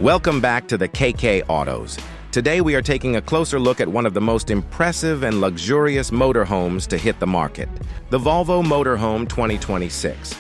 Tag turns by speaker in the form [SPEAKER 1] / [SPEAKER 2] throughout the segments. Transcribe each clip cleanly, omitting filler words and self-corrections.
[SPEAKER 1] Welcome back to the KK Autos. Today we are taking a closer look at one of the most impressive and luxurious motorhomes to hit the market, the Volvo Motorhome 2026.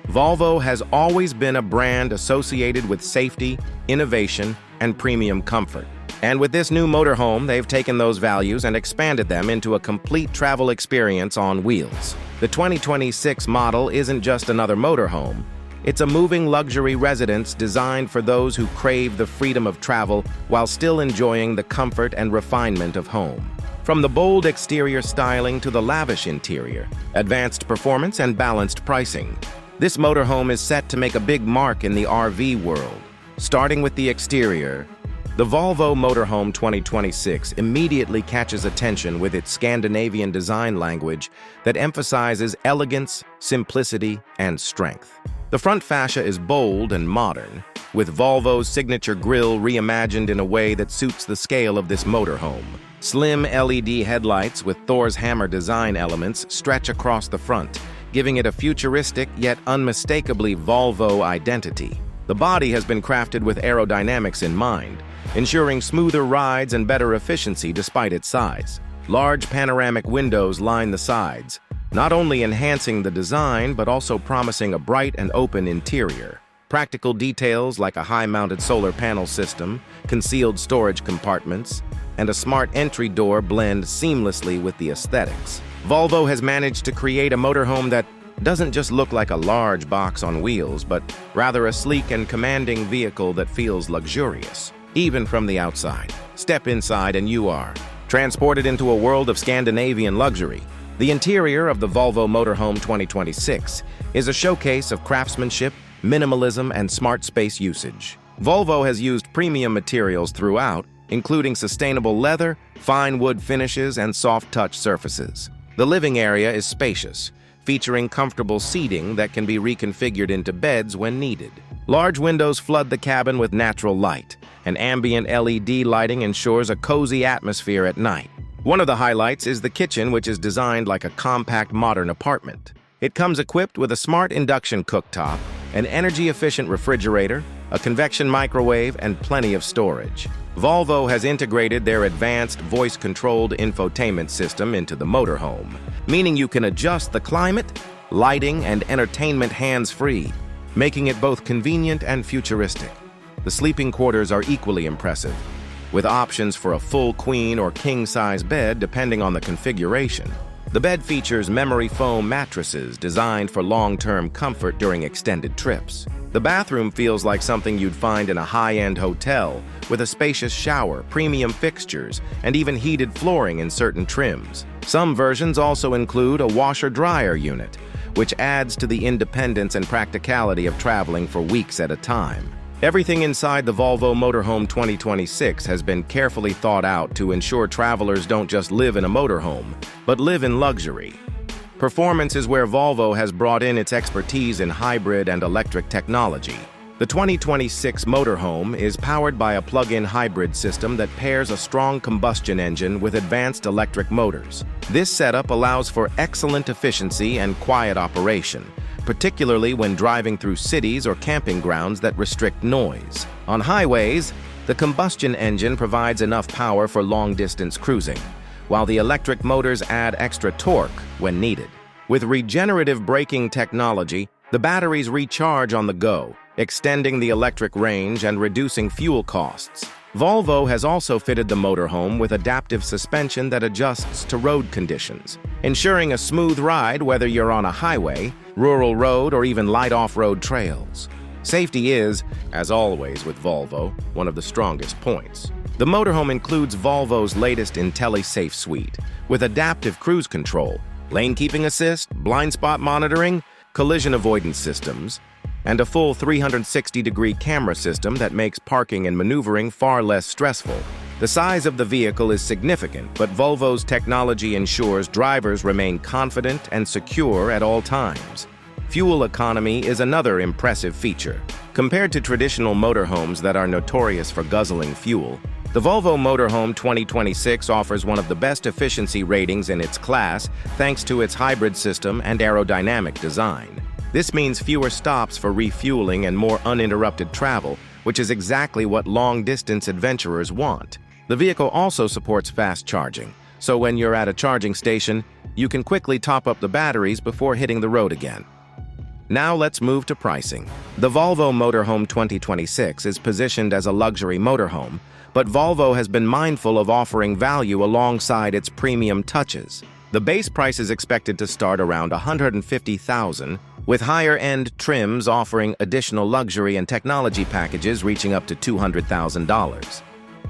[SPEAKER 1] Volvo has always been a brand associated with safety, innovation, and premium comfort. And with this new motorhome, they've taken those values and expanded them into a complete travel experience on wheels. The 2026 model isn't just another motorhome. It's a moving luxury residence designed for those who crave the freedom of travel while still enjoying the comfort and refinement of home. From the bold exterior styling to the lavish interior, advanced performance and balanced pricing, this motorhome is set to make a big mark in the RV world. Starting with the exterior, the Volvo Motorhome 2026 immediately catches attention with its Scandinavian design language that emphasizes elegance, simplicity, and strength. The front fascia is bold and modern, with Volvo's signature grille reimagined in a way that suits the scale of this motorhome. Slim LED headlights with Thor's hammer design elements stretch across the front, giving it a futuristic yet unmistakably Volvo identity. The body has been crafted with aerodynamics in mind, ensuring smoother rides and better efficiency despite its size. Large panoramic windows line the sides, not only enhancing the design but also promising a bright and open interior. Practical details like a high-mounted solar panel system, concealed storage compartments, and a smart entry door blend seamlessly with the aesthetics. Volvo has managed to create a motorhome that doesn't just look like a large box on wheels, but rather a sleek and commanding vehicle that feels luxurious, even from the outside. Step inside and you are transported into a world of Scandinavian luxury. The interior of the Volvo Motorhome 2026 is a showcase of craftsmanship, minimalism, and smart space usage. Volvo has used premium materials throughout, including sustainable leather, fine wood finishes, and soft-touch surfaces. The living area is spacious, featuring comfortable seating that can be reconfigured into beds when needed. Large windows flood the cabin with natural light, and ambient LED lighting ensures a cozy atmosphere at night. One of the highlights is the kitchen, which is designed like a compact modern apartment. It comes equipped with a smart induction cooktop, an energy-efficient refrigerator, a convection microwave, and plenty of storage. Volvo has integrated their advanced voice-controlled infotainment system into the motorhome, meaning you can adjust the climate, lighting, and entertainment hands-free, making it both convenient and futuristic. The sleeping quarters are equally impressive, with options for a full queen or king-size bed depending on the configuration. The bed features memory foam mattresses designed for long-term comfort during extended trips. The bathroom feels like something you'd find in a high-end hotel, with a spacious shower, premium fixtures, and even heated flooring in certain trims. Some versions also include a washer-dryer unit, which adds to the independence and practicality of traveling for weeks at a time. Everything inside the Volvo Motorhome 2026 has been carefully thought out to ensure travelers don't just live in a motorhome, but live in luxury. Performance is where Volvo has brought in its expertise in hybrid and electric technology. The 2026 motorhome is powered by a plug-in hybrid system that pairs a strong combustion engine with advanced electric motors. This setup allows for excellent efficiency and quiet operation, particularly when driving through cities or camping grounds that restrict noise. On highways, the combustion engine provides enough power for long-distance cruising, while the electric motors add extra torque when needed. With regenerative braking technology, the batteries recharge on the go, extending the electric range and reducing fuel costs. Volvo has also fitted the motorhome with adaptive suspension that adjusts to road conditions, ensuring a smooth ride whether you're on a highway, rural road, or even light off-road trails. Safety is, as always with Volvo, one of the strongest points. The motorhome includes Volvo's latest IntelliSafe suite, with adaptive cruise control, lane keeping assist, blind spot monitoring, collision avoidance systems, and a full 360-degree camera system that makes parking and maneuvering far less stressful. The size of the vehicle is significant, but Volvo's technology ensures drivers remain confident and secure at all times. Fuel economy is another impressive feature. Compared to traditional motorhomes that are notorious for guzzling fuel, the Volvo Motorhome 2026 offers one of the best efficiency ratings in its class thanks to its hybrid system and aerodynamic design. This means fewer stops for refueling and more uninterrupted travel, which is exactly what long-distance adventurers want. The vehicle also supports fast charging, so when you're at a charging station, you can quickly top up the batteries before hitting the road again. Now let's move to pricing. The Volvo Motorhome 2026 is positioned as a luxury motorhome, but Volvo has been mindful of offering value alongside its premium touches. The base price is expected to start around $150,000, with higher-end trims offering additional luxury and technology packages reaching up to $200,000.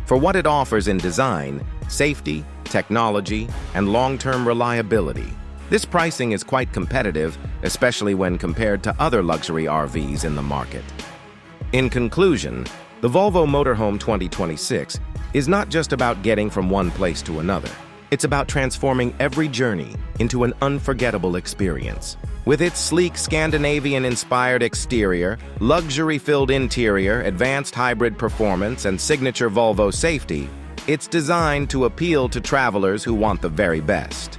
[SPEAKER 1] For what it offers in design, safety, technology, and long-term reliability, this pricing is quite competitive, especially when compared to other luxury RVs in the market. In conclusion, the Volvo Motorhome 2026 is not just about getting from one place to another. It's about transforming every journey into an unforgettable experience. With its sleek Scandinavian-inspired exterior, luxury-filled interior, advanced hybrid performance, and signature Volvo safety, it's designed to appeal to travelers who want the very best.